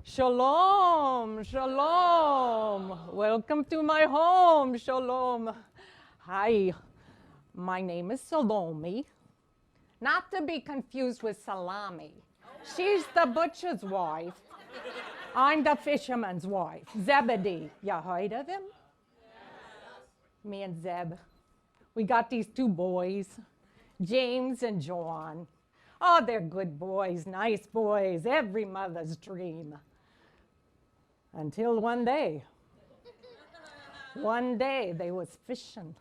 Shalom, shalom. Welcome to my home, shalom. Hi, my name is Salome. Not to be confused with Salome. She's the butcher's wife. I'm the fisherman's wife, Zebedee. You heard of him? Me and Zeb. We got these two boys, James and John. Oh, they're good boys, nice boys, every mother's dream. Until one day they was fishing.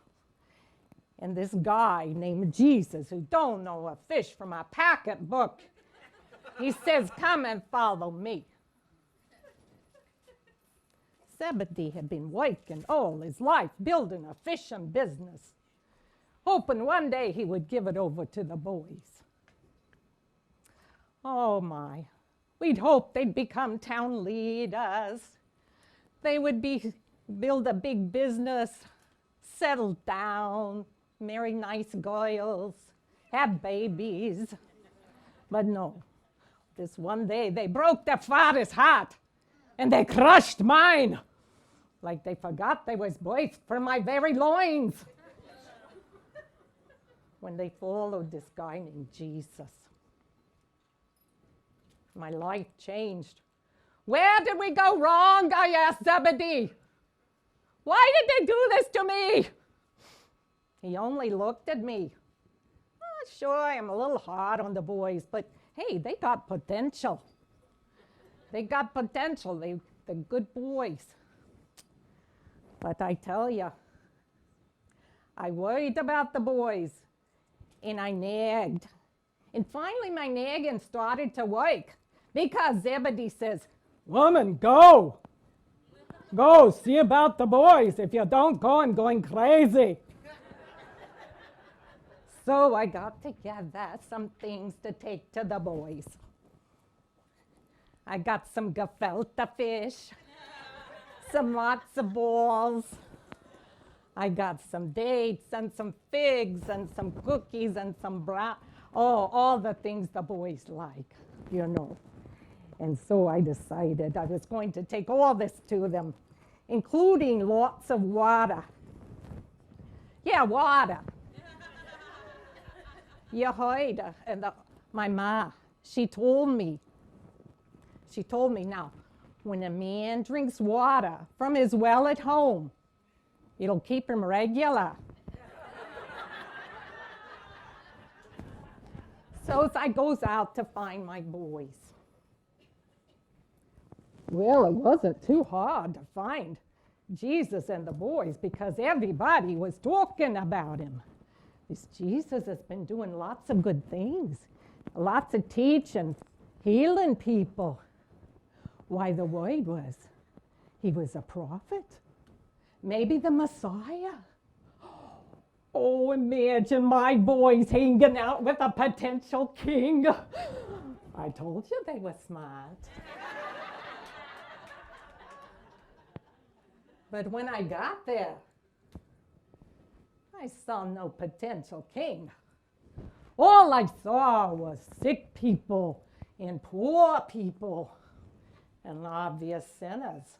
And this guy named Jesus, who don't know a fish from a pocketbook, he says, "Come and follow me." Zebedee had been working all his life building a fishing business, hoping one day he would give it over to the boys. Oh my, we'd hoped they'd become town leaders. They would build a big business, settle down, marry nice girls, have babies. But no, this one day they broke their father's heart and they crushed mine, like they forgot they was birthed from my very loins. When they followed this guy named Jesus, my life changed. Where did we go wrong? I asked Zebedee. Why did they do this to me? He only looked at me. Oh, sure, I am a little hard on the boys, but hey, they got potential. They got potential. They're good boys. But I tell you, I worried about the boys, and I nagged. And finally, my nagging started to work, because Zebedee says, "Woman, go. Go, see about the boys. If you don't go, I'm going crazy." So I got together some things to take to the boys. I got some gefilte fish, some matzo balls. I got some dates and some figs and some cookies and some all the things the boys like, you know. And so I decided I was going to take all this to them, including lots of water. Yeah, water. You heard her. And my ma, she told me now, when a man drinks water from his well at home, it'll keep him regular. So as I goes out to find my boys, well, it wasn't too hard to find Jesus and the boys, because everybody was talking about him. This Jesus has been doing lots of good things, lots of teaching, healing people. Why, the word was, he was a prophet, maybe the Messiah. Oh, imagine my boys hanging out with a potential king. I told you they were smart. But when I got there, I saw no potential king. All I saw was sick people and poor people and obvious sinners.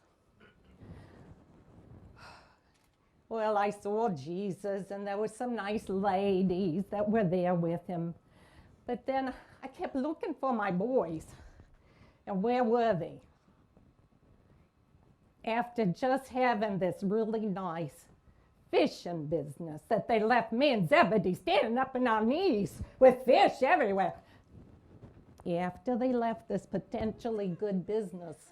Well, I saw Jesus, and there were some nice ladies that were there with him. But then I kept looking for my boys. And where were they? After just having this really nice fishing business that they left me and Zebedee standing up on our knees with fish everywhere. After they left this potentially good business,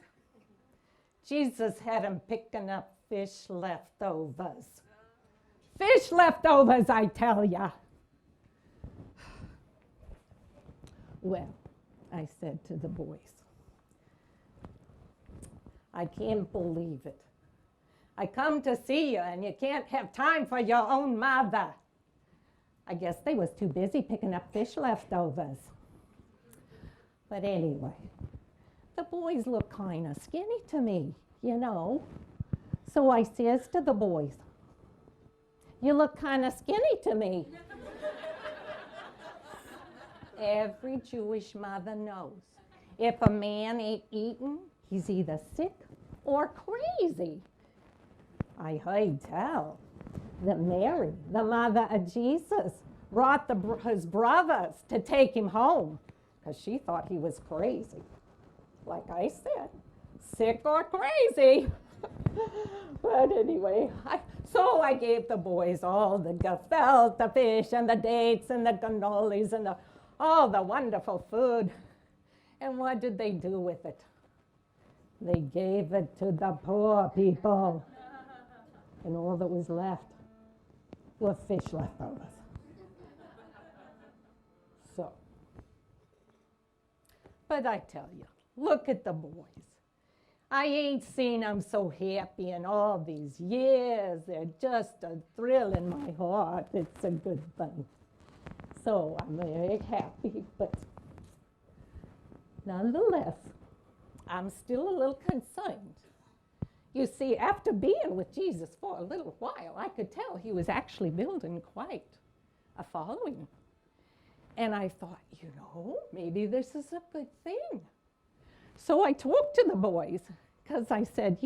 Jesus had them picking up fish leftovers. Fish leftovers, I tell ya. Well, I said to the boys, I can't believe it. I come to see you and you can't have time for your own mother. I guess they was too busy picking up fish leftovers. But anyway, the boys look kind of skinny to me, you know. So I says to the boys, "You look kind of skinny to me." Every Jewish mother knows if a man ain't eating, He's either sick or crazy. I heard tell that Mary, the mother of Jesus, brought his brothers to take him home because she thought he was crazy. Like I said, sick or crazy. But anyway, so I gave the boys all the gefilte fish and the dates and the cannolis and all the wonderful food. And what did they do with it? They gave it to the poor people. And all that was left were fish leftovers. So, but I tell you, look at the boys. I ain't seen them so happy in all these years. They're just a thrill in my heart. It's a good thing. So I'm very happy, but nonetheless, I'm still a little concerned. You see, after being with Jesus for a little while, I could tell he was actually building quite a following. And I thought, maybe this is a good thing. So I talked to the boys because I said,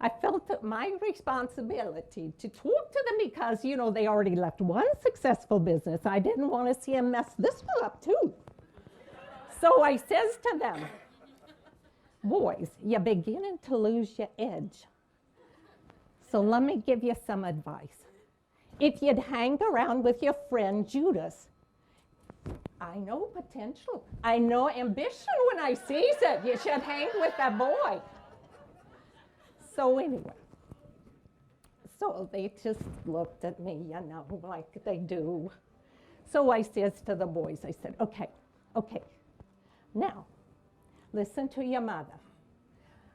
I felt that my responsibility to talk to them because, they already left one successful business. I didn't want to see them mess this one up too. So I says to them, boys, you're beginning to lose your edge. So let me give you some advice. If you'd hang around with your friend Judas, I know potential. I know ambition when I sees it. You should hang with that boy. So anyway, so they just looked at me, like they do. So I says to the boys, I said, okay, now, listen to your mother.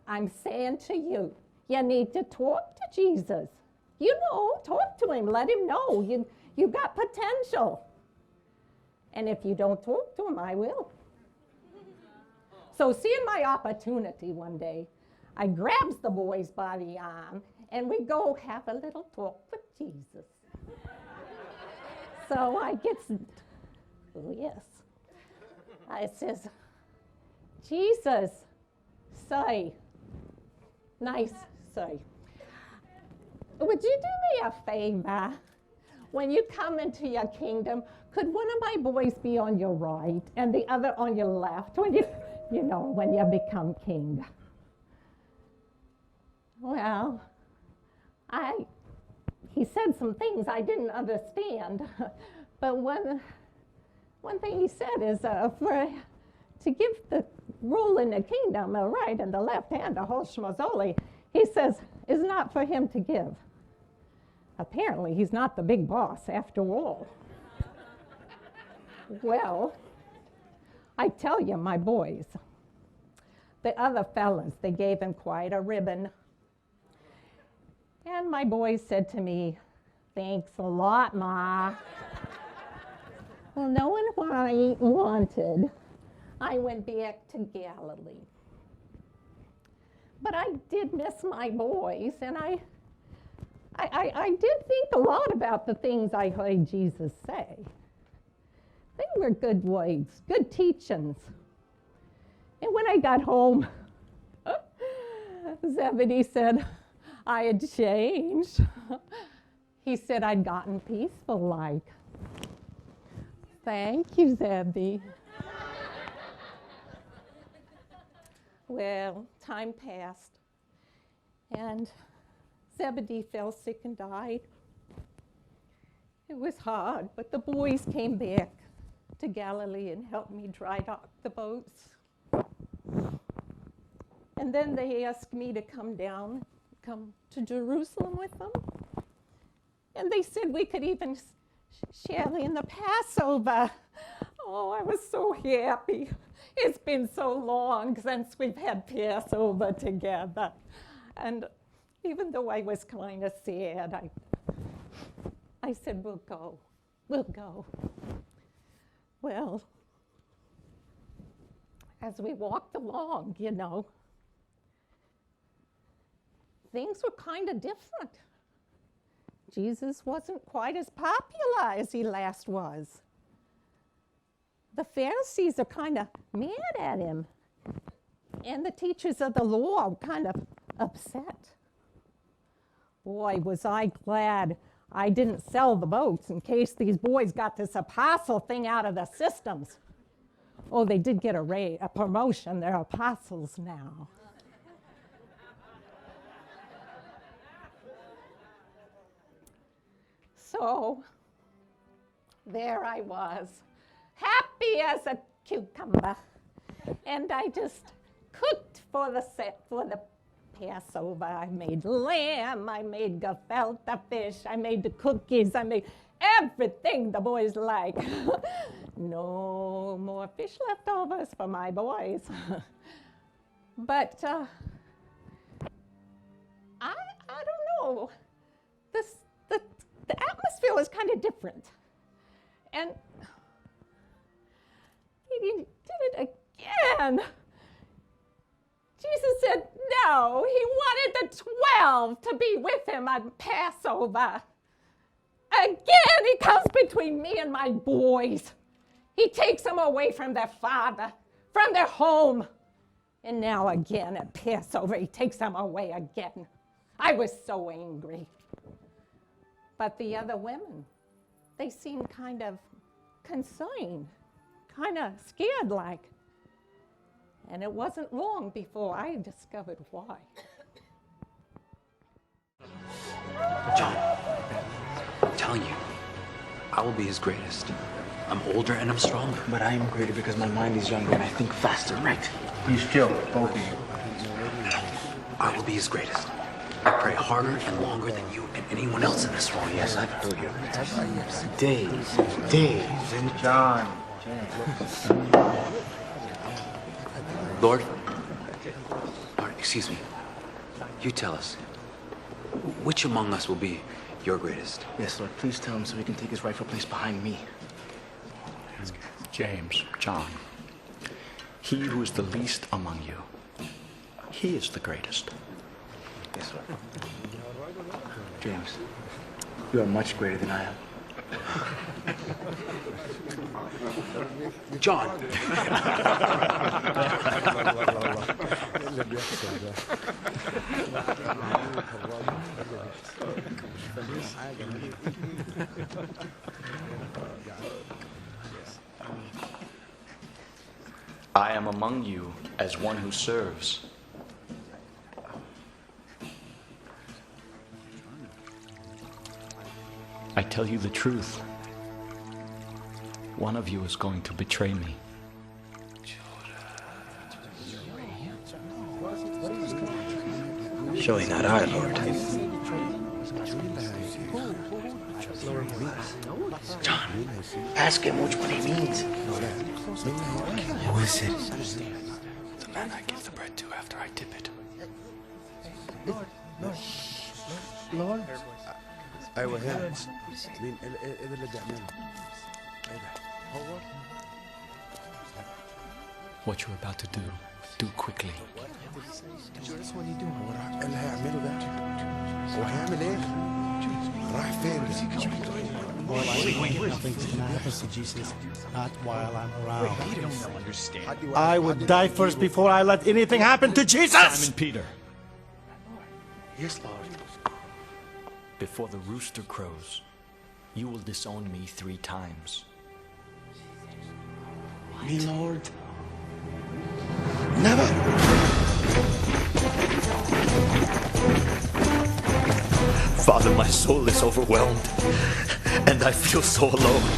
I'm saying to you, you need to talk to Jesus. Talk to him. Let him know you got potential. And if you don't talk to him, I will. So seeing my opportunity one day, I grabs the boys by the arm and we go have a little talk with Jesus. So I says, Jesus, say, nice, say, would you do me a favor? When you come into your kingdom, could one of my boys be on your right and the other on your left when when you become king? Well, he said some things I didn't understand, but one thing he said is to give the rule in the kingdom a right and the left hand, the whole schmozzoli, he says, is not for him to give. Apparently, he's not the big boss after all. Well, I tell you, my boys, the other fellas, they gave him quite a ribbon. And my boys said to me, thanks a lot, Ma. Well, knowing what I wanted, I went back to Galilee. But I did miss my boys, and I did think a lot about the things I heard Jesus say. They were good words, good teachings. And when I got home, Zebedee said I had changed. He said I'd gotten peaceful like. Thank you, Zebedee. Well, time passed, and Zebedee fell sick and died. It was hard, but the boys came back to Galilee and helped me dry dock the boats. And then they asked me to come to Jerusalem with them. And they said we could even share in the Passover. Oh, I was so happy. It's been so long since we've had Passover together. And even though I was kind of sad, I said, we'll go. Well, as we walked along, things were kind of different. Jesus wasn't quite as popular as he last was. The Pharisees are kind of mad at him. And the teachers of the law were kind of upset. Boy, was I glad I didn't sell the boats in case these boys got this apostle thing out of the systems. Oh, they did get a promotion. They're apostles now. So there I was, happy as a cucumber. And I just cooked for the Passover. I made lamb, I made gefilte fish, I made the cookies, I made everything the boys like. No more fish leftovers for my boys. But I don't know. The atmosphere was kind of different. And he did it again. Jesus said no, he wanted the 12 to be with him on Passover. Again, he comes between me and my boys. He takes them away from their father, from their home. And now again at Passover, he takes them away again. I was so angry. But the other women, they seemed kind of concerned, kind of scared like. And it wasn't long before I discovered why. John, I'm telling you, I will be his greatest. I'm older and I'm stronger. But I am greater because my mind is younger and I think faster, right? Be still, both of you. I will be his greatest. I pray harder and longer than you and anyone else in this world. Yes, I've heard you. Days. John. Lord, excuse me. You tell us, which among us will be your greatest? Yes, Lord, please tell him so he can take his rightful place behind me. James, John, he who is the least among you, he is the greatest. Yes, Lord. James, you are much greater than I am. John. I am among you as one who serves. I tell you the truth. One of you is going to betray me. Surely not I, Lord. John, ask him which one he means. Who is it? The man I give the bread to after I dip it. Lord. ايوه هنا مين ايه اللي بيعمله ايه ده هو What you're about to do quickly. هو ايه اللي هيعمله ده هو هيعمل ايه راح فين Nothing's gonna happen to Jesus, not while I'm around. I would die first before I let anything happen to Jesus! Simon Peter, Yes, Lord. before the rooster crows, you will disown me 3 times. Me, Lord. Never. Father, my soul is overwhelmed, and I feel so alone.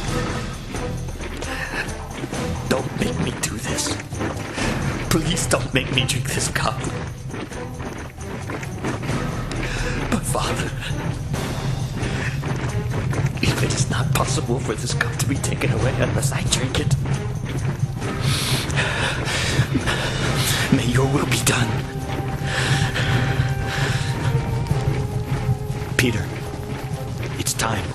Don't make me do this. Please don't make me drink this cup. But Father, if it is not possible for this cup to be taken away unless I drink it, may your will be done. Peter, it's time.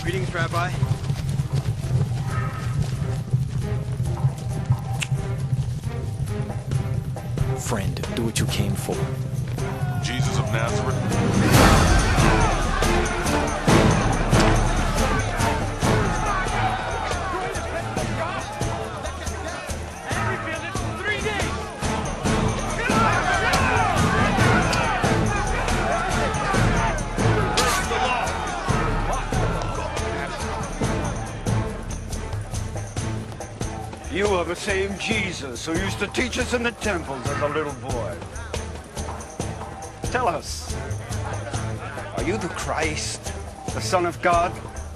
Greetings, Rabbi. Friend, do what you came for. Jesus of Nazareth. You are the same Jesus who used to teach us in the temples as a little boy. Tell us, are you the Christ, the Son of God?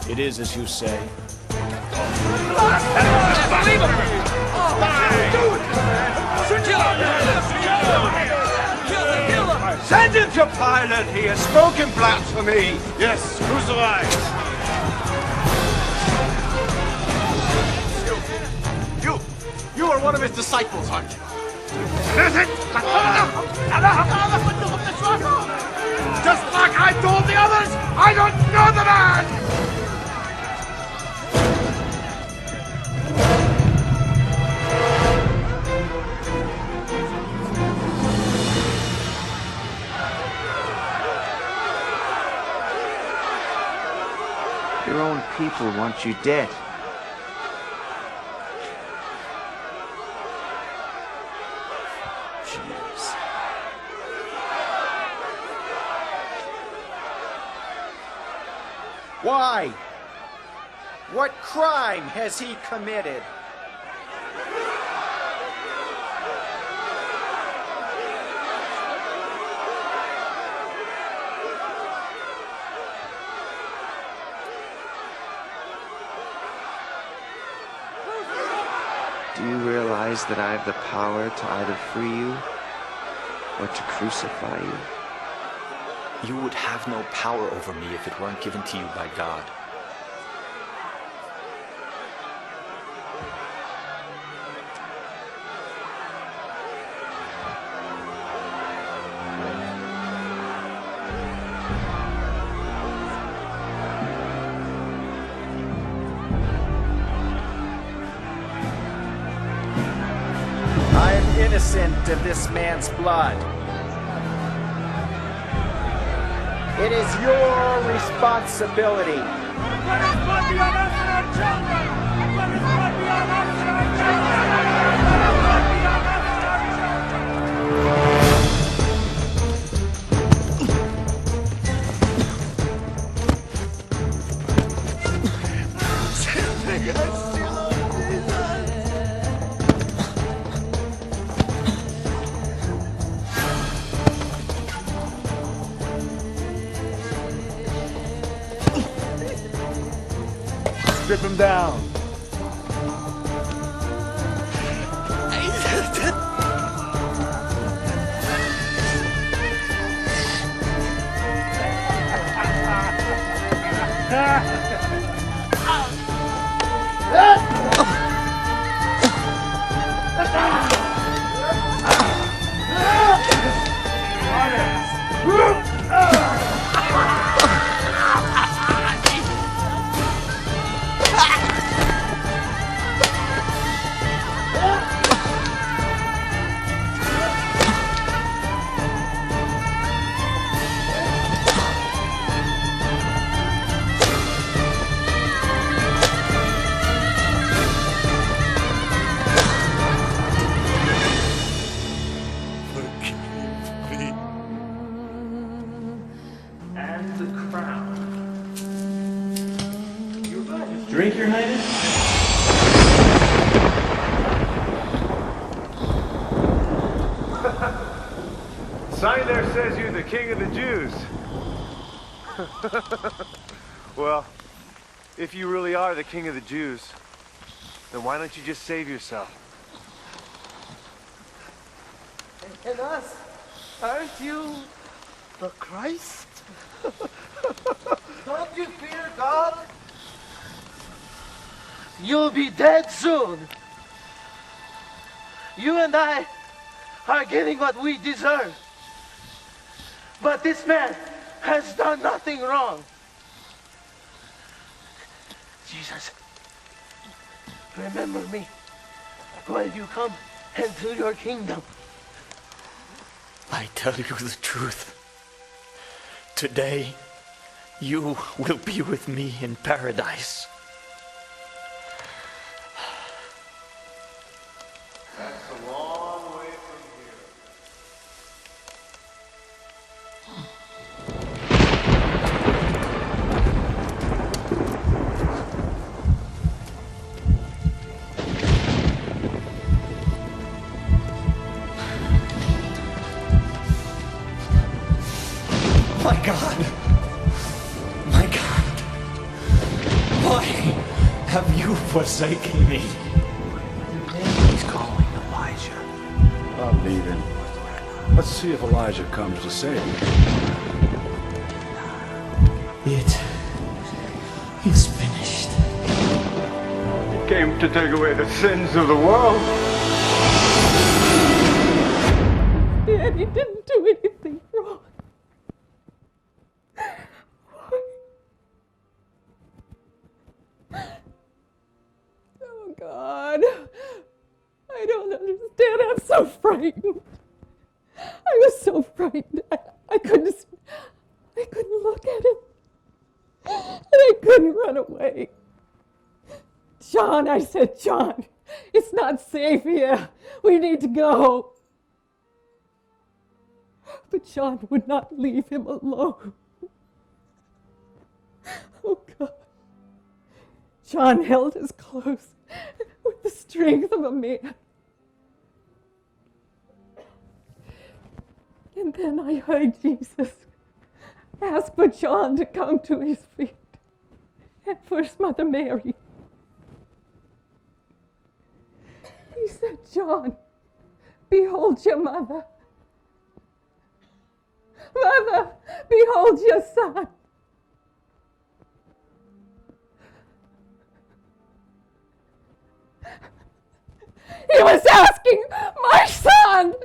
It is as you say. Send him to Pilate. He has spoken blasphemy. Yes, crucify. You are one of his disciples, aren't you? Is it? Just like I told the others, I don't know the man! Your own people want you dead. Jews. Why? What crime has he committed? Do you realize that I have the power to either free you or to crucify you? You would have no power over me if it weren't given to you by God. I am innocent of this man's blood. It is your responsibility. Strip him down. And the crown. Drink, Your Highness? Sign there says you're the king of the Jews. Well, if you really are the king of the Jews, then why don't you just save yourself? And us? Aren't you the Christ? Don't you fear God? You'll be dead soon. You and I are getting what we deserve. But this man has done nothing wrong. Jesus, remember me when you come into your kingdom. I tell you the truth. Today, you will be with me in paradise. That's a long way from here. Why have you forsaken me? He's calling Elijah. I'm leaving. Let's see if Elijah comes to save you. It is finished. He came to take away the sins of the world. Daddy didn't do anything wrong. Oh, God. I don't understand. I'm so frightened. I was so frightened. I couldn't look at him. And I couldn't run away. John, I said, John, it's not safe here. We need to go. But John would not leave him alone. Oh, God. John held us close with the strength of a man. And then I heard Jesus ask for John to come to his feet, and first Mother Mary. He said, John, behold your mother. Mother, behold your son. He was asking my son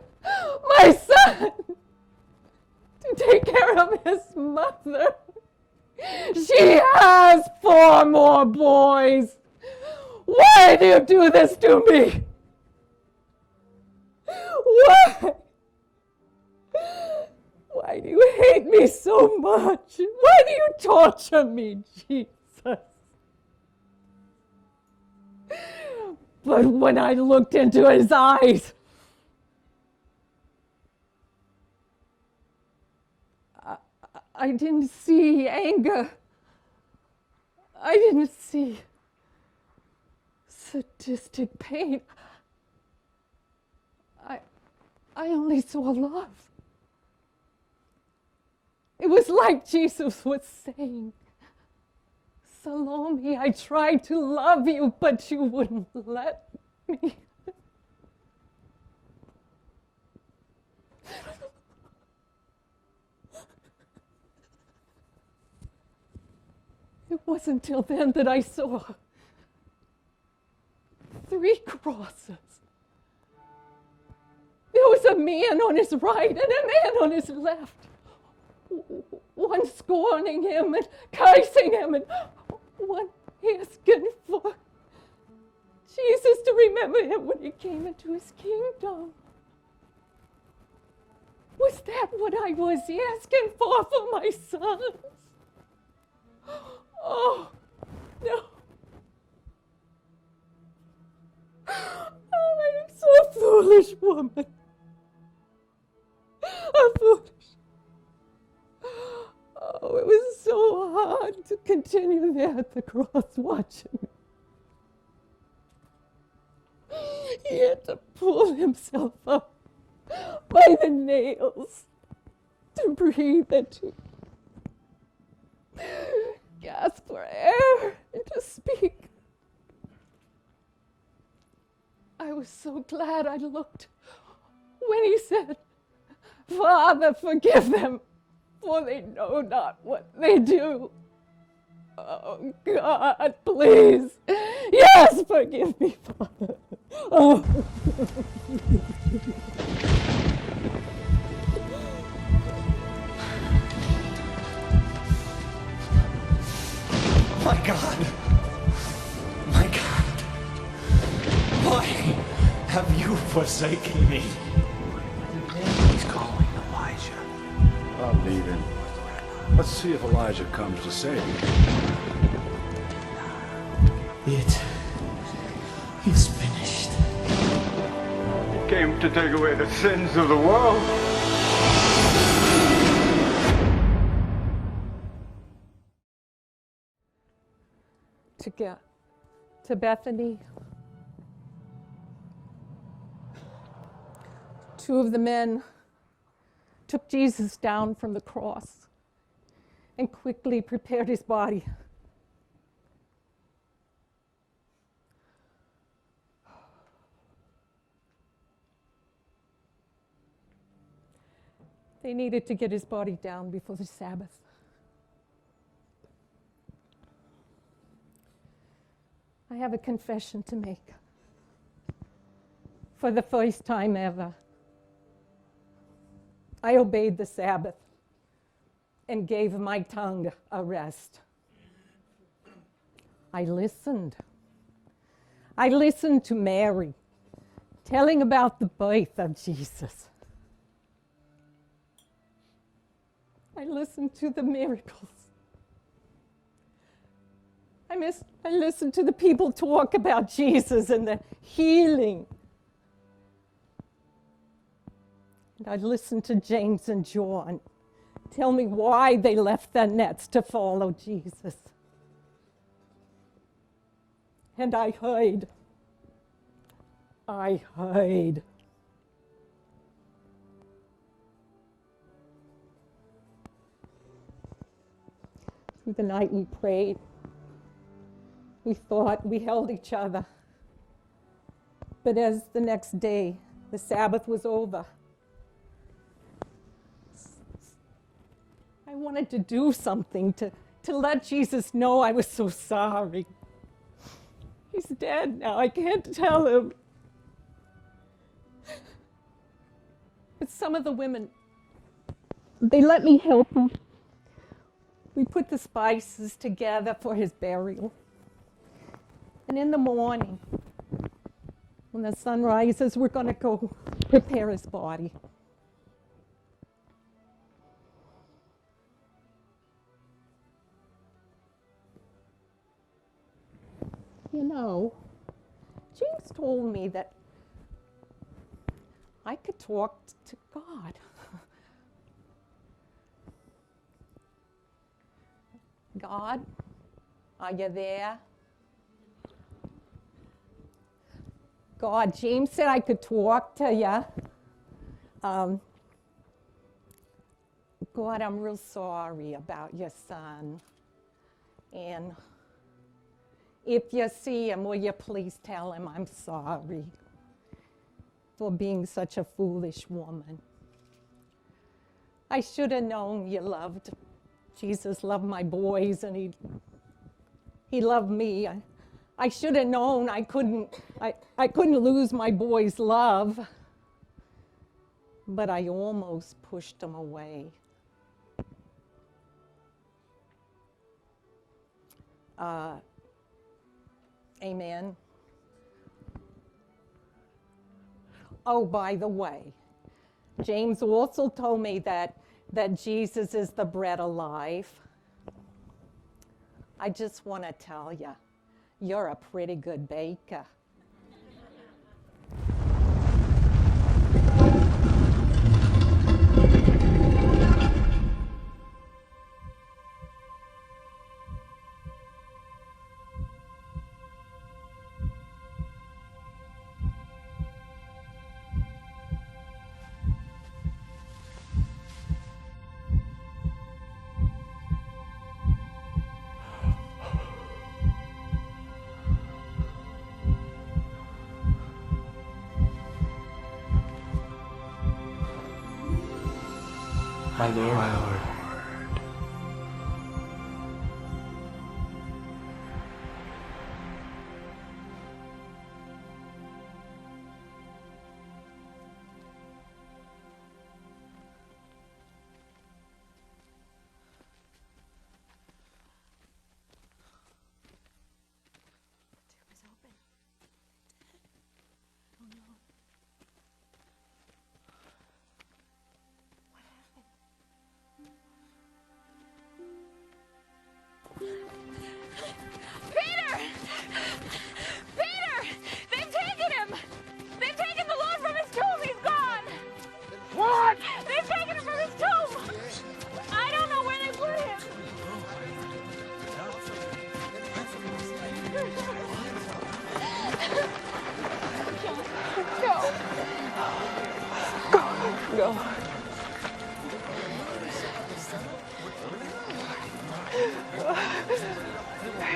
to take care of his mother. She has 4 more boys. Why do you do this to me? Why? Why do you hate me so much? Why do you torture me, Jesus? But when I looked into his eyes, I didn't see anger. I didn't see sadistic pain. I only saw love. It was like Jesus was saying, Salome, I tried to love you, but you wouldn't let me. It wasn't until then that I saw 3 crosses. There was a man on his right and a man on his left. One scorning him and cursing him, and one asking for Jesus to remember him when he came into his kingdom. Was that what I was asking for my sons? Oh, no. Oh, I am so a foolish woman. A foolish. Oh, it was so hard to continue there at the cross watching. He had to pull himself up by the nails to breathe and to gasp for air and to speak. I was so glad I looked when he said, Father, forgive them, for they know not what they do. Oh, God, please. Yes, forgive me, Father. Oh. My God. My God. Why have you forsaken me? He's calling Elijah. I'm leaving. Let's see if Elijah comes to save you. It is finished. He came to take away the sins of the world. To get to Bethany, 2 of the men took Jesus down from the cross and quickly prepared his body. They needed to get his body down before the Sabbath. I have a confession to make. For the first time ever, I obeyed the Sabbath and gave my tongue a rest. I listened. I listened to Mary telling about the birth of Jesus. I listened to the miracles. I listened to the people talk about Jesus and the healing. And I listened to James and John tell me why they left their nets to follow Jesus. And I heard. Through the night we prayed. We thought, we held each other. But as the next day, the Sabbath was over, I wanted to do something to let Jesus know I was so sorry. He's dead now, I can't tell him. But some of the women, they let me help him. We put the spices together for his burial. And in the morning, when the sun rises, we're going to go prepare his body. You know, James told me that I could talk to God. God, are you there? God, James said I could talk to you. God, I'm real sorry about your son. And if you see him, will you please tell him I'm sorry for being such a foolish woman. I should have known you loved, Jesus loved my boys and he loved me. I should have known I couldn't lose my boys' love, but I almost pushed them away. Amen. Oh, by the way, James also told me that Jesus is the bread of life. I just want to tell you, you're a pretty good baker. My Lord. My Lord.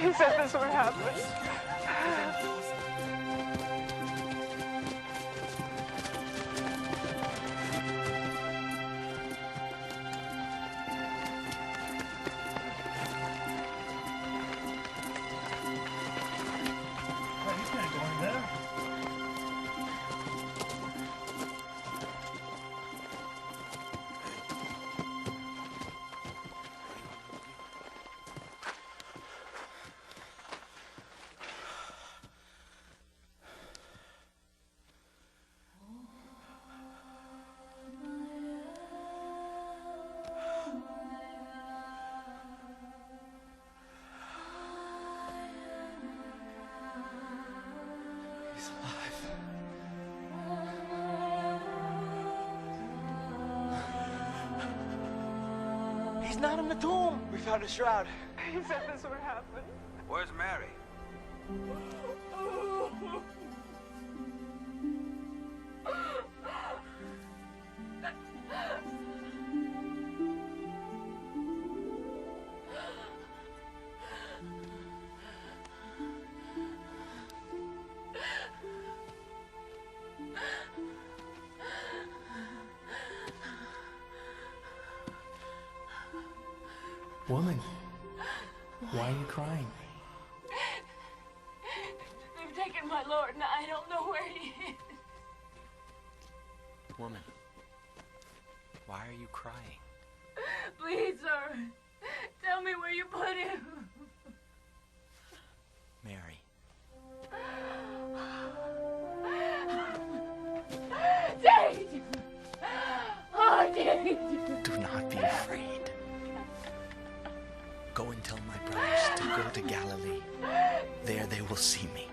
He said this would happen. not in the tomb. We found a shroud. He said this would happen. Where's Mary? Woman, why are you crying? They've taken my Lord, and I don't know where he is. Woman, why are you crying? Please, sir, tell me where you put him. Mary. Dave! Oh, Dave! Do not be afraid. Go and tell my brothers to go to Galilee. There they will see me.